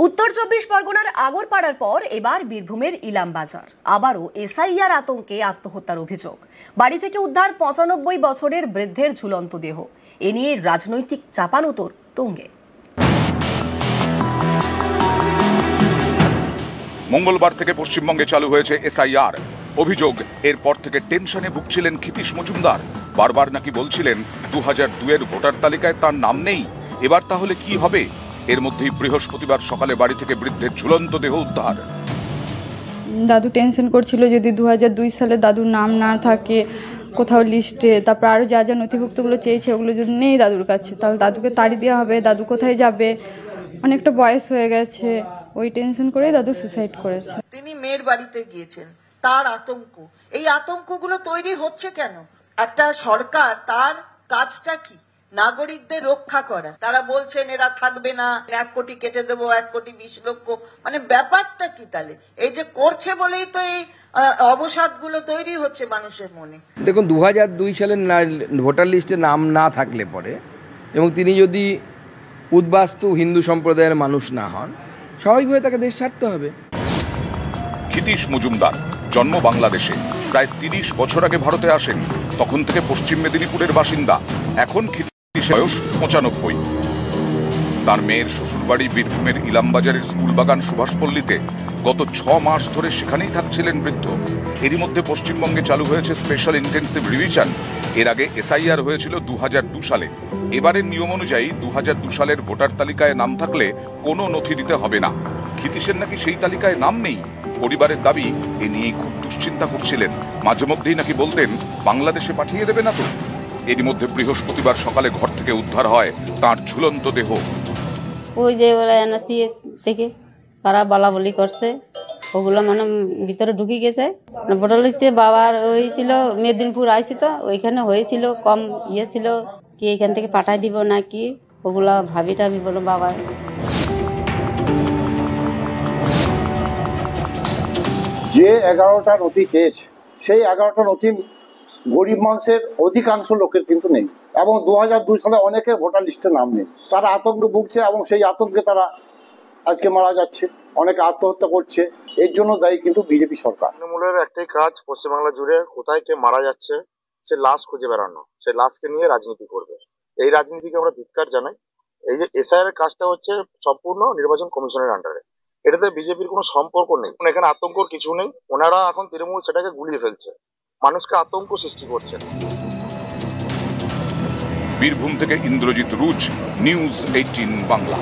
উত্তর 24 পরগনার আগরপাড়ার পর এবার বীরভূমের ইলামবাজার আবারও এসআইআর আতঙ্কে আত্মহত্যার অভিযোগ। বাড়ি থেকে উদ্ধার 95 বছরের বৃদ্ধের ঝুলন্ত দেহ। এ নিয়ে রাজনৈতিক চাপানোতর তুঙ্গে। মঙ্গলবার থেকে পশ্চিমবঙ্গে চালু হয়েছে এসআইআর। অভিযোগ, এরপর থেকে টেনশনে ভুগছিলেন ক্ষিতীশ মজুমদার। বারবার নাকি বলছিলেন 2002-এর ভোটার তালিকায় তার নাম নেই। এবার তাহলে কি হবে? এর মধ্যেই বৃহস্পতিবার সকালে বাড়ি থেকে বৃদ্ধের ঝুলন্ত দেহ উদ্ধার। দাদু টেনশন করছিল যদি 2002 সালে দাদুর নাম না থাকে কোথাও লিস্টে, তারপর আরও যা যা নথিভুক্তগুলো চেয়েছে ওগুলো যদি নেই দাদুর কাছে, তাহলে দাদুকে তাড়ি দেওয়া হবে। দাদু কোথায় যাবে? অনেকটা বয়স হয়ে গেছে, ওই টেনশন করেই দাদু সুসাইড করেছে। তিনি মেয়ের বাড়িতে গিয়েছেন, তার আতঙ্ক। এই আতঙ্কগুলো তৈরি হচ্ছে কেন? একটা সরকার, তার কাজটা কি? নাগরিকদের রক্ষা করা। তারা বলছেন এরা থাকবে না, 1 কোটি কেটে দেবো, 1 কোটি 20 লক্ষ। মানে ব্যাপারটা কি তাহলে? এই যে করছে বলেই তো এই অবসাদগুলো তৈরি হচ্ছে মানুষের মনে। দেখুন, 2002 সালের ভোটার লিস্টে নাম না থাকলে পরে এবং তিনি যদি উদ্বাস্তু হিন্দু সম্প্রদায়ের মানুষ না হন, স্বাভাবিকভাবে তাকে দেশ ছাড়তে হবে। ক্ষিতীশ মজুমদার জন্ম বাংলাদেশে, প্রায় 30 বছর আগে ভারতে আসেন। তখন থেকে পশ্চিম মেদিনীপুরের বাসিন্দা। এখন ক্ষিতীশের বয়স 95। তার মেয়ের শ্বশুরবাড়ি বীরভূমের ইলামবাজারের স্কুলবাগান সুভাষপল্লীতে। গত 6 মাস ধরে সেখানেই থাকছিলেন বৃদ্ধ। এরই মধ্যে পশ্চিমবঙ্গে চালু হয়েছে স্পেশাল ইন্টেন্সিভ রিভিশন। এর আগে এসআইআর হয়েছিল 2002 সালে। এবারের নিয়ম অনুযায়ী 2002 সালের ভোটার তালিকায় নাম থাকলে কোনো নথি দিতে হবে না। ক্ষিতীশের নাকি সেই তালিকায় নাম নেই। পরিবারের দাবি, এ নিয়েই খুব দুশ্চিন্তা করছিলেন। মাঝে মধ্যেই নাকি বলতেন বাংলাদেশে পাঠিয়ে দেবে না তো। এরই মধ্যে বৃহস্পতিবার সকালে ঘর থেকে উদ্ধার হয় তার ঝুলন্ত দেহ। ওই যে ওরা এনআরসি থেকে কারা বলা করছে, ওগুলো মানে ভিতরে ঢুকে গেছে। ভোটার লিস্টে বাবার হয়েছিল মেদিনীপুর আইসি, তো ওইখানে হয়েছিল কম ইয়ে ছিল কি এখান থেকে পাঠাই দিব নাকি, ওগুলা ভাবি টাবি বলো বাবা। যে 11টা নথি চেয়েছে, সেই 11টা নথি গরিব মানুষের অধিকাংশ লোকের কিন্তু নেই, এবং 2002 সালে অনেকের ভোটার লিস্টে নাম নেই। তারা আতঙ্কে ভুগছে এবং সেই আতঙ্কে তারা আজকে মারা যাচ্ছে, অনেকে আত্মহত্যা করছে। এর জন্য দায়ী কিন্তু বিজেপি সরকার। তৃণমূলের একটাই কাজ, পশ্চিমবাংলা জুড়ে কোথায় কে মারা যাচ্ছে সে লাশ খুঁজে বেড়ানো, সে লাশকে নিয়ে রাজনীতি করবে। এই রাজনীতিকে আমরা ধিক্কার জানাই। এই যে এসআইআর এর কাজটা হচ্ছে সম্পূর্ণ নির্বাচন কমিশনের আন্ডারে, এটাতে বিজেপির কোনো সম্পর্ক নেই। এখানে আতঙ্কর কিছু নেই। ওনারা এখন তৃণমূল সেটাকে গুলিয়ে ফেলছে, মানুষকে আতঙ্ক সৃষ্টি করছে। বীরভূম থেকে ইন্দ্রজিৎ রুজ, নিউজ 18 বাংলা।